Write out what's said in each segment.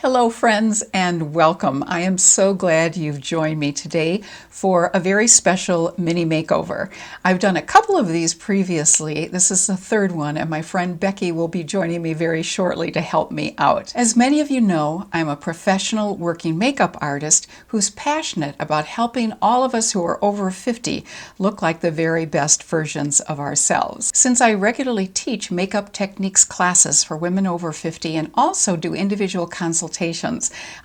Hello friends and welcome. I am so glad you've joined me today for a very special mini makeover. I've done a couple of these previously. This is the third one and my friend Becky will be joining me very shortly to help me out. As many of you know, I'm a professional working makeup artist who's passionate about helping all of us who are over 50 look like the very best versions of ourselves. Since I regularly teach makeup techniques classes for women over 50 and also do individual consultations,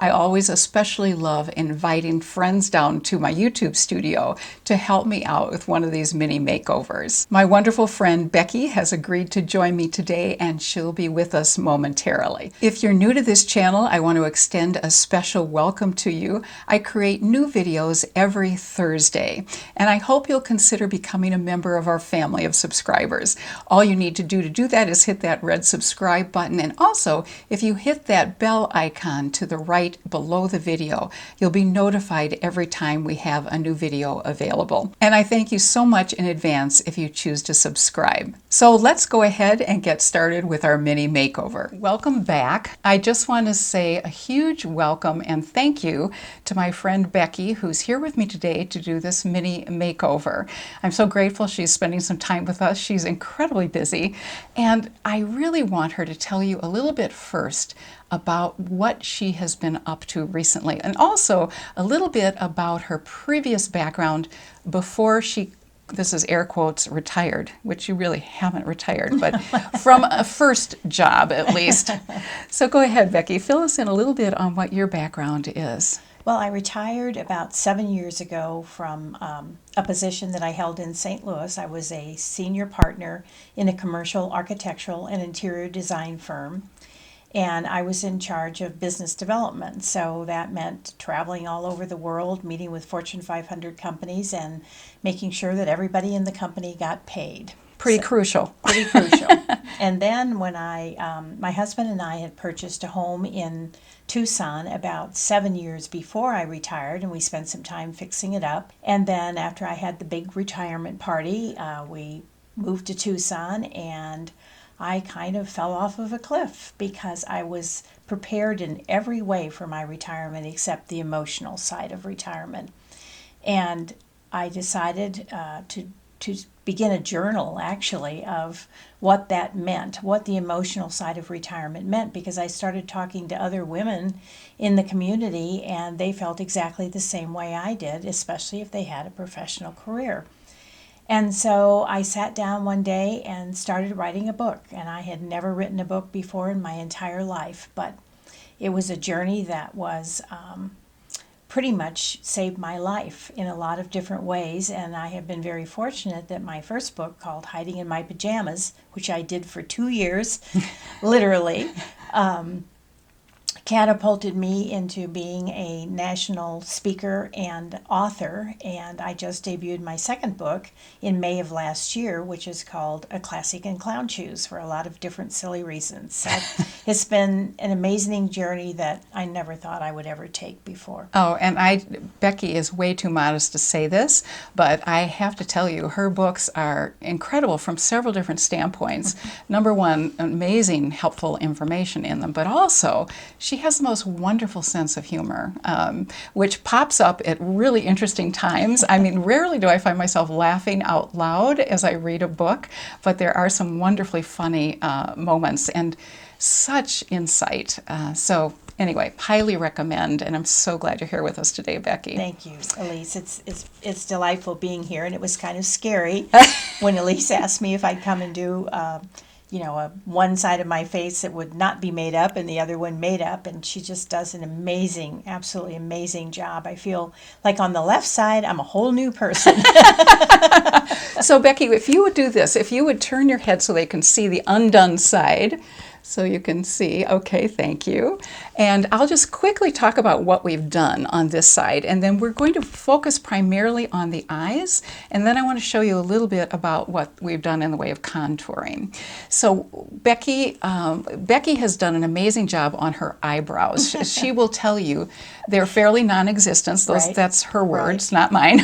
I always especially love inviting friends down to my YouTube studio to help me out with one of these mini makeovers. My wonderful friend Becky has agreed to join me today and she'll be with us momentarily. If you're new to this channel, I want to extend a special welcome to you. I create new videos every Thursday and I hope you'll consider becoming a member of our family of subscribers. All you need to do that is hit that red subscribe button, and also if you hit that bell icon to the right below the video, you'll be notified every time we have a new video available. And I thank you so much in advance if you choose to subscribe. So let's go ahead and get started with our mini makeover. Welcome back. I just want to say a huge welcome and thank you to my friend Becky, who's here with me today to do this mini makeover. I'm so grateful she's spending some time with us. She's incredibly busy, and I really want her to tell you a little bit first about what she has been up to recently, and also a little bit about her previous background before she, this is air quotes, retired, which you really haven't retired, but from a first job at least. So go ahead, Becky, fill us in a little bit on what your background is. Well, I retired about 7 years ago from a position that I held in St. Louis. I was a senior partner in a commercial architectural and interior design firm. And I was in charge of business development. So that meant traveling all over the world, meeting with Fortune 500 companies and making sure that everybody in the company got paid. Pretty crucial. Pretty crucial. And then when my husband and I had purchased a home in Tucson about 7 years before I retired, and we spent some time fixing it up. And then after I had the big retirement party, we moved to Tucson, and I kind of fell off of a cliff because I was prepared in every way for my retirement except the emotional side of retirement. And I decided to begin a journal, actually, of what that meant, what the emotional side of retirement meant, because I started talking to other women in the community and they felt exactly the same way I did, especially if they had a professional career. And so I sat down one day and started writing a book, and I had never written a book before in my entire life, but it was a journey that was pretty much saved my life in a lot of different ways, and I have been very fortunate that my first book, called Hiding in My Pajamas, which I did for 2 years, literally, catapulted me into being a national speaker and author, and I just debuted my second book in May of last year, which is called A Classic in Clown Shoes, for a lot of different silly reasons. So it's been an amazing journey that I never thought I would ever take before. Oh, and Becky is way too modest to say this, but I have to tell you, her books are incredible from several different standpoints. Number one, amazing, helpful information in them, but also she has the most wonderful sense of humor, which pops up at really interesting times. I mean, rarely do I find myself laughing out loud as I read a book, but there are some wonderfully funny moments and such insight. So anyway, highly recommend, and I'm so glad you're here with us today, Becky. Thank you, Elise. It's delightful being here, and it was kind of scary when Elise asked me if I'd come and do one side of my face that would not be made up and the other one made up, and she just does an amazing, absolutely amazing job. I feel like on the left side, I'm a whole new person. So Becky, if you would do this, if you would turn your head so they can see the undone side, so you can see. Okay, thank you. And I'll just quickly talk about what we've done on this side, and then we're going to focus primarily on the eyes, and then I want to show you a little bit about what we've done in the way of contouring. So Becky has done an amazing job on her eyebrows. She will tell you they're fairly non-existent. Right. That's her words, not mine.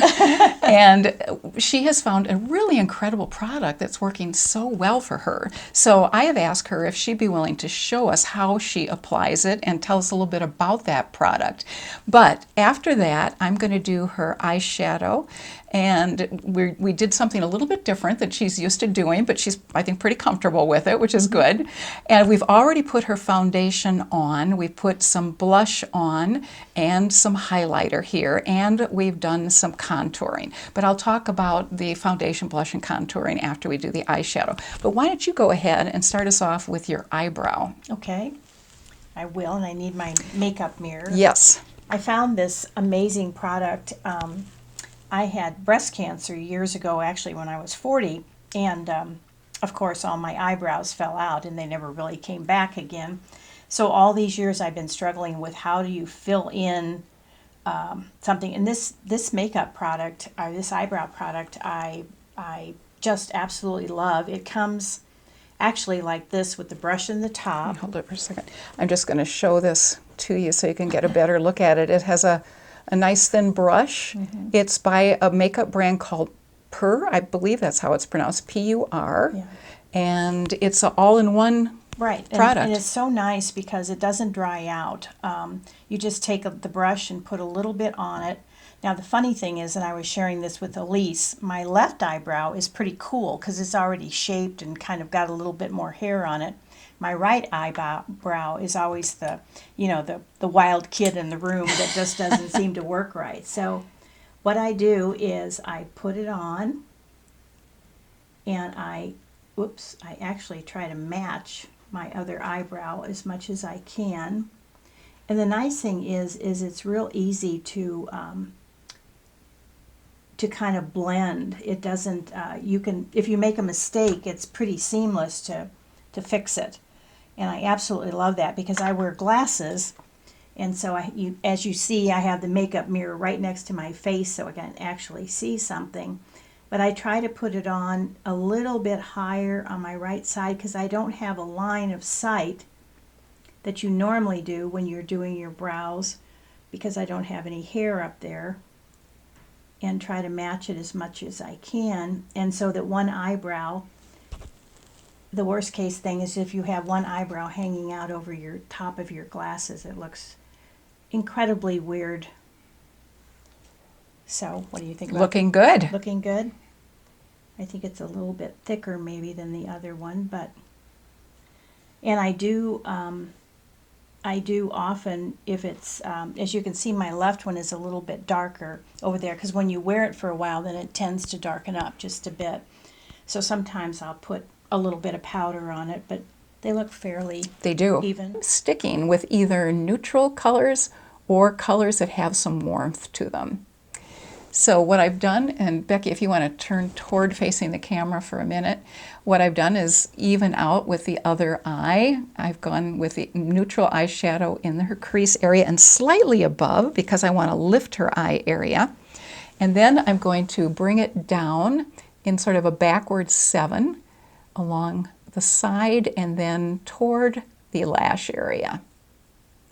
And she has found a really incredible product that's working so well for her. So I have asked her if she'd be willing to show us how she applies it and tell us a little bit about that product. But after that, I'm going to do her eyeshadow. And we did something a little bit different that she's used to doing, but she's, I think, pretty comfortable with it, which is good. And we've already put her foundation on. We've put some blush on and some highlighter here, and we've done some contouring. But I'll talk about the foundation, blush, and contouring after we do the eyeshadow. But why don't you go ahead and start us off with your eyebrow? Okay, I will, and I need my makeup mirror. Yes. I found this amazing product. I had breast cancer years ago, actually, when I was 40, and of course all my eyebrows fell out and they never really came back again. So all these years I've been struggling with how do you fill in something. And this makeup product, or this eyebrow product, I just absolutely love. It comes actually like this with the brush in the top. Hold it for a second. I'm just going to show this to you so you can get a better look at it. It has a nice thin brush. It's by a makeup brand called Pur. I believe that's how it's pronounced, P-U-R. Yeah. And it's an all-in-one product. And it's so nice because it doesn't dry out. You just take the brush and put a little bit on it. Now the funny thing is, and I was sharing this with Elise, my left eyebrow is pretty cool because it's already shaped and kind of got a little bit more hair on it. My right eyebrow is always the wild kid in the room that just doesn't seem to work right. So what I do is I put it on and I actually try to match my other eyebrow as much as I can. And the nice thing is it's real easy to kind of blend. It doesn't, if you make a mistake, it's pretty seamless to fix it. And I absolutely love that because I wear glasses, and so as you see, I have the makeup mirror right next to my face so I can actually see something. But I try to put it on a little bit higher on my right side because I don't have a line of sight that you normally do when you're doing your brows because I don't have any hair up there, and try to match it as much as I can. And so that one eyebrow, the worst case thing is if you have one eyebrow hanging out over your top of your glasses, it looks incredibly weird. So what do you think about Looking good. Looking good? I think it's a little bit thicker maybe than the other one, and I do often, if it's, as you can see, my left one is a little bit darker over there because when you wear it for a while, then it tends to darken up just a bit. So sometimes I'll put a little bit of powder on it, but they look fairly even. Sticking with either neutral colors or colors that have some warmth to them. So what I've done, and Becky, if you want to turn toward facing the camera for a minute, what I've done is even out with the other eye. I've gone with the neutral eyeshadow in her crease area and slightly above because I want to lift her eye area. And then I'm going to bring it down in sort of a backward 7 along the side and then toward the lash area.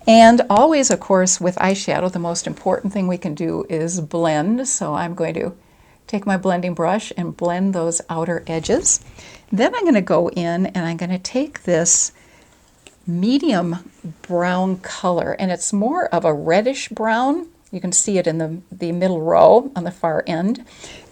And always, of course, with eyeshadow, the most important thing we can do is blend. So I'm going to take my blending brush and blend those outer edges. Then I'm going to go in and I'm going to take this medium brown color, and it's more of a reddish brown. You can see it in the middle row on the far end.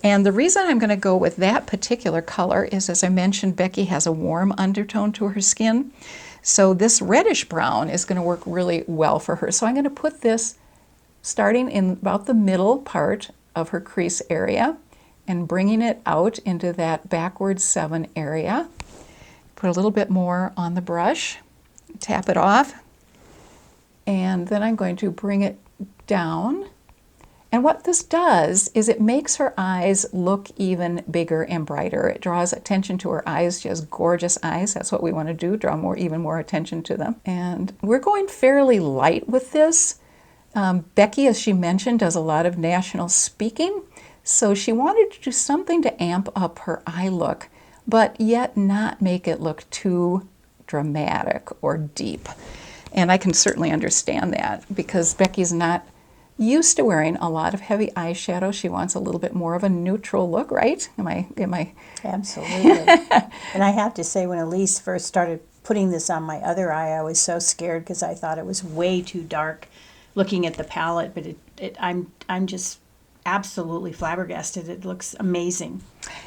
And the reason I'm going to go with that particular color is, as I mentioned, Becky has a warm undertone to her skin. So this reddish brown is going to work really well for her. So I'm going to put this starting in about the middle part of her crease area and bringing it out into that backward 7 area. Put a little bit more on the brush, tap it off, and then I'm going to bring it down. And what this does is it makes her eyes look even bigger and brighter. It draws attention to her eyes. She has gorgeous eyes. That's what we want to do, draw even more attention to them. And we're going fairly light with this. Becky, as she mentioned, does a lot of national speaking. So she wanted to do something to amp up her eye look, but yet not make it look too dramatic or deep. And I can certainly understand that because Becky's not used to wearing a lot of heavy eyeshadow. She wants a little bit more of a neutral look, right? Am I? Absolutely. And I have to say, when Elise first started putting this on my other eye, I was so scared because I thought it was way too dark looking at the palette, but I'm just absolutely flabbergasted. It looks amazing.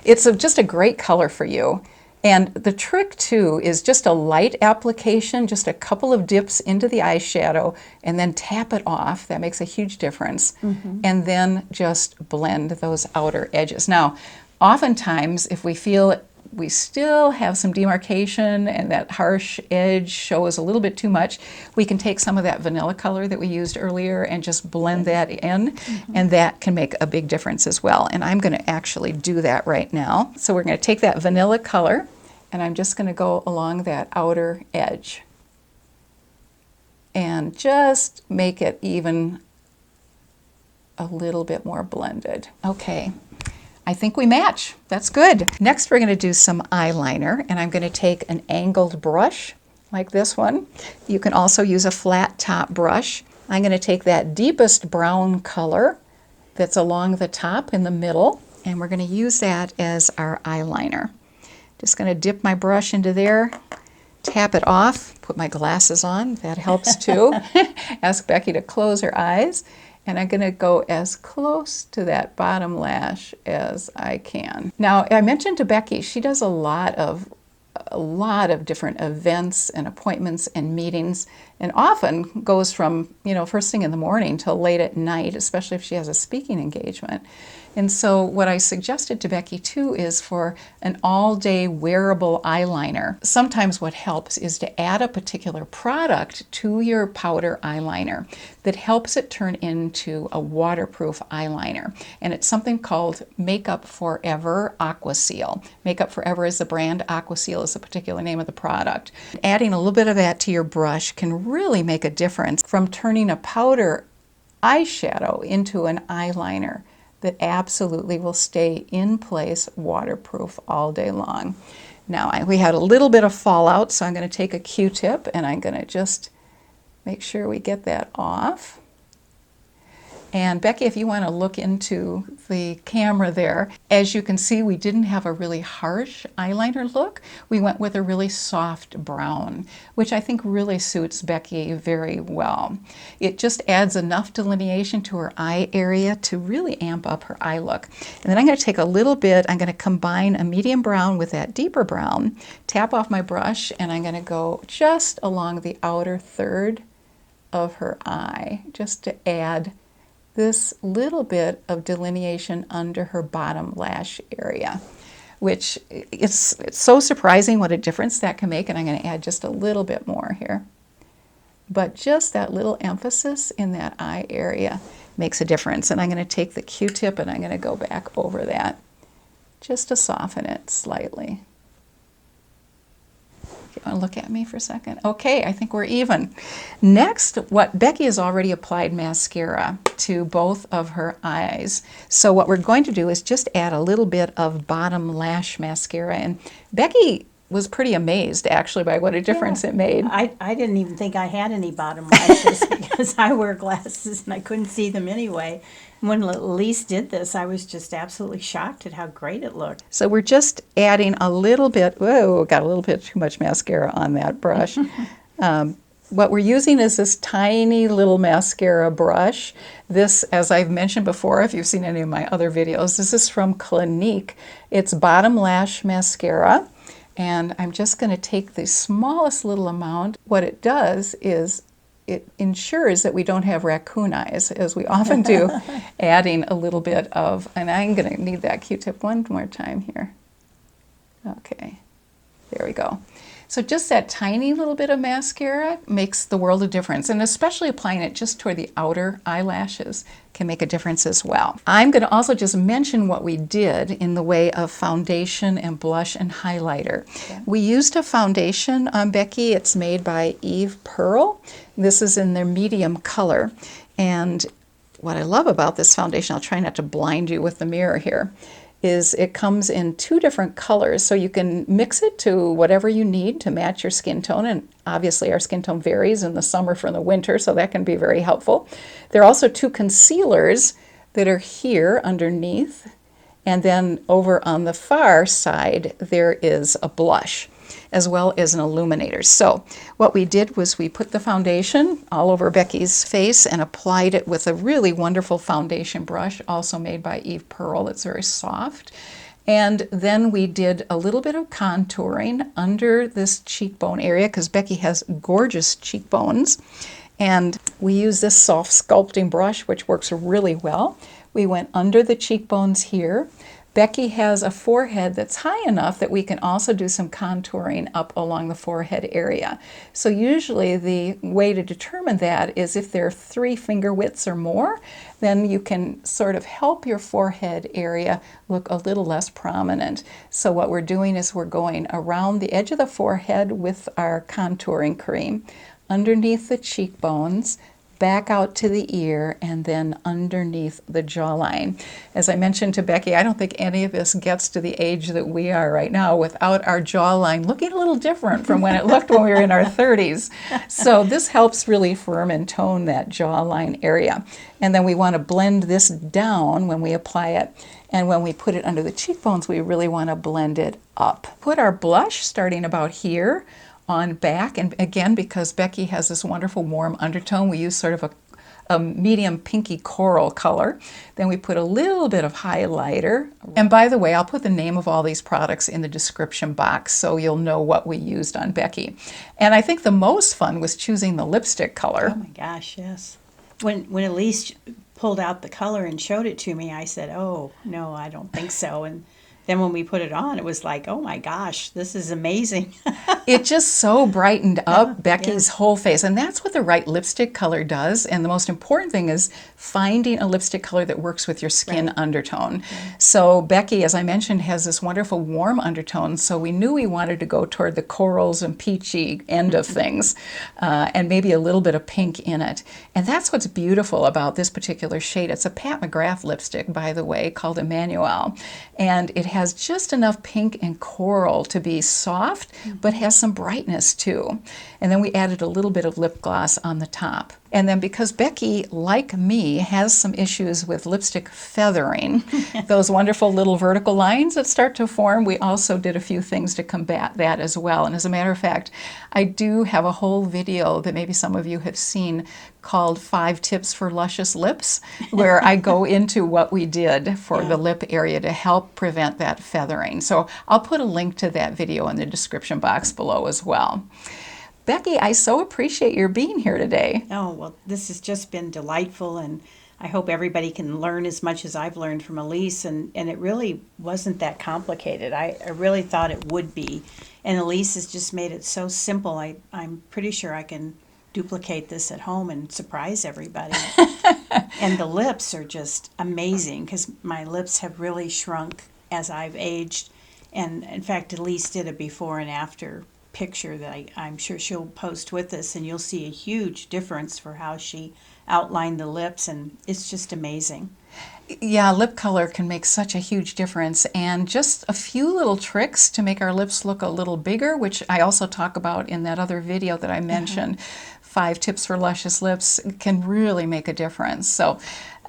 It's just a great color for you. And the trick too is just a light application, just a couple of dips into the eyeshadow and then tap it off. That makes a huge difference. And then just blend those outer edges. Now, oftentimes if we feel we still have some demarcation and that harsh edge shows a little bit too much, we can take some of that vanilla color that we used earlier and just blend that in, and that can make a big difference as well. And I'm going to actually do that right now. So we're going to take that vanilla color and I'm just going to go along that outer edge and just make it even a little bit more blended. Okay. I think we match. That's good. Next, we're going to do some eyeliner, and I'm going to take an angled brush like this one. You can also use a flat top brush. I'm going to take that deepest brown color that's along the top in the middle, and we're going to use that as our eyeliner. Just going to dip my brush into there, tap it off, put my glasses on. That helps too. Ask Becky to close her eyes. And I'm going to go as close to that bottom lash as I can. Now, I mentioned to Becky, she does a lot of different events and appointments and meetings, and often goes from, first thing in the morning till late at night, especially if she has a speaking engagement. And so what I suggested to Becky too is for an all-day wearable eyeliner. Sometimes what helps is to add a particular product to your powder eyeliner that helps it turn into a waterproof eyeliner. And it's something called Makeup Forever Aqua Seal. Makeup Forever is the brand, Aqua Seal is the particular name of the product. Adding a little bit of that to your brush can really make a difference from turning a powder eyeshadow into an eyeliner that absolutely will stay in place, waterproof all day long. Now, we had a little bit of fallout, so I'm going to take a Q-tip and I'm going to just make sure we get that off. And Becky, if you want to look into the camera there, as you can see, we didn't have a really harsh eyeliner look. We went with a really soft brown, which I think really suits Becky very well. It just adds enough delineation to her eye area to really amp up her eye look. And then I'm going to take a little bit, I'm going to combine a medium brown with that deeper brown, tap off my brush, and I'm going to go just along the outer third of her eye, just to add this little bit of delineation under her bottom lash area, which it's so surprising what a difference that can make. And I'm going to add just a little bit more here. But just that little emphasis in that eye area makes a difference. And I'm going to take the Q-tip and I'm going to go back over that just to soften it slightly. You want to look at me for a second? Okay, I think we're even. Next, Becky has already applied mascara to both of her eyes. So what we're going to do is just add a little bit of bottom lash mascara. And Becky was pretty amazed, actually, by what a difference it made. I didn't even think I had any bottom lashes because I wear glasses and I couldn't see them anyway. When Elise did this, I was just absolutely shocked at how great it looked. So we're just adding a little bit, whoa, got a little bit too much mascara on that brush. What we're using is this tiny little mascara brush. This, as I've mentioned before, if you've seen any of my other videos, this is from Clinique. It's bottom lash mascara. And I'm just going to take the smallest little amount. What it does is it ensures that we don't have raccoon eyes, as we often do, adding a little bit of, and I'm going to need that Q-tip one more time here. Okay, there we go. So just that tiny little bit of mascara makes the world of difference, and especially applying it just toward the outer eyelashes can make a difference as well. I'm going to also just mention what we did in the way of foundation and blush and highlighter. Okay. We used a foundation on Becky. It's made by Eve Pearl. This is in their medium color, and what I love about this foundation, I'll try not to blind you with the mirror here, is it comes in two different colors, so you can mix it to whatever you need to match your skin tone, and obviously our skin tone varies in the summer from the winter, so that can be very helpful. There are also two concealers that are here underneath, and then over on the far side there is a blush. as well as an illuminator. So what we did was we put the foundation all over Becky's face and applied it with a really wonderful foundation brush, also made by Eve Pearl. It's very soft. And then we did a little bit of contouring under this cheekbone area because Becky has gorgeous cheekbones. And we use this soft sculpting brush, which works really well. We went under the cheekbones here. Becky has a forehead that's high enough that we can also do some contouring up along the forehead area. So usually the way to determine that is if they're 3 finger widths or more, then you can sort of help your forehead area look a little less prominent. So what we're doing is we're going around the edge of the forehead with our contouring cream, underneath the cheekbones, back out to the ear, and then underneath the jawline. As I mentioned to Becky, I don't think any of us gets to the age that we are right now without our jawline looking a little different from when it looked when we were in our 30s. So this helps really firm and tone that jawline area. And then we want to blend this down when we apply it. And when we put it under the cheekbones, we really want to blend it up. Put our blush starting about here on back, and again, because Becky has this wonderful warm undertone, we use sort of a medium pinky coral color. Then we put a little bit of highlighter. And by the way, I'll put the name of all these products in the description box so you'll know what we used on Becky. And I think the most fun was choosing the lipstick color. Oh my gosh, yes. When Elise pulled out the color and showed it to me, I said, oh, no, I don't think so. And then when we put it on, it was like, oh my gosh, this is amazing. It just so brightened up Becky's whole face. And that's what the right lipstick color does. And the most important thing is finding a lipstick color that works with your skin undertone. So Becky, as I mentioned, has this wonderful warm undertone. So we knew we wanted to go toward the corals and peachy end of things, and maybe a little bit of pink in it. And that's what's beautiful about this particular shade. It's a Pat McGrath lipstick, by the way, called Emmanuel. And it has just enough pink and coral to be soft, but has some brightness too. And then we added a little bit of lip gloss on the top. And then because Becky, like me, has some issues with lipstick feathering, those wonderful little vertical lines that start to form, we also did a few things to combat that as well. And as a matter of fact, I do have a whole video that maybe some of you have seen called 5 Tips for Luscious Lips, where I go into what we did for the lip area to help prevent that feathering. So I'll put a link to that video in the description box below as well. Becky, I so appreciate your being here today. Oh, well, this has just been delightful, and I hope everybody can learn as much as I've learned from Elise, and it really wasn't that complicated. I really thought it would be, and Elise has just made it so simple. I'm pretty sure I can duplicate this at home and surprise everybody. And the lips are just amazing because my lips have really shrunk as I've aged, and in fact, Elise did a before and after picture that I'm sure she'll post with us, and you'll see a huge difference for how she outlined the lips, and it's just amazing. Yeah, lip color can make such a huge difference, and just a few little tricks to make our lips look a little bigger, which I also talk about in that other video that I mentioned, 5 Tips for Luscious Lips, can really make a difference. So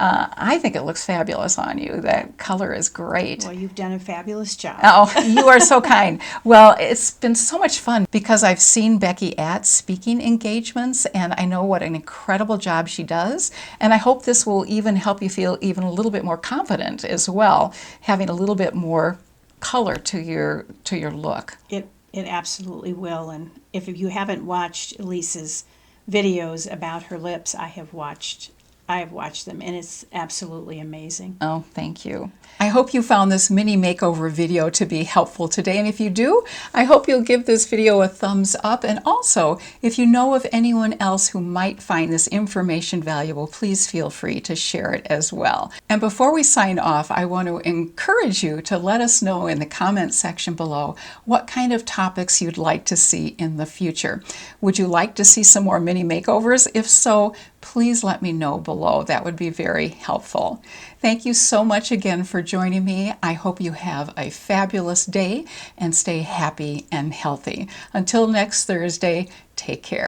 I think it looks fabulous on you. That color is great. Well, you've done a fabulous job. Oh, you are so kind. Well, it's been so much fun because I've seen Becky at speaking engagements, and I know what an incredible job she does. And I hope this will even help you feel even a little bit more confident as well, having a little bit more color to your look. It absolutely will. And if you haven't watched Elise's videos about her lips, I have watched them, and it's absolutely amazing. Oh, thank you. I hope you found this mini makeover video to be helpful today, and if you do, I hope you'll give this video a thumbs up, and also, if you know of anyone else who might find this information valuable, please feel free to share it as well. And before we sign off, I want to encourage you to let us know in the comments section below what kind of topics you'd like to see in the future. Would you like to see some more mini makeovers? If so, please let me know below. That would be very helpful. Thank you so much again for joining me. I hope you have a fabulous day and stay happy and healthy. Until next Thursday, take care.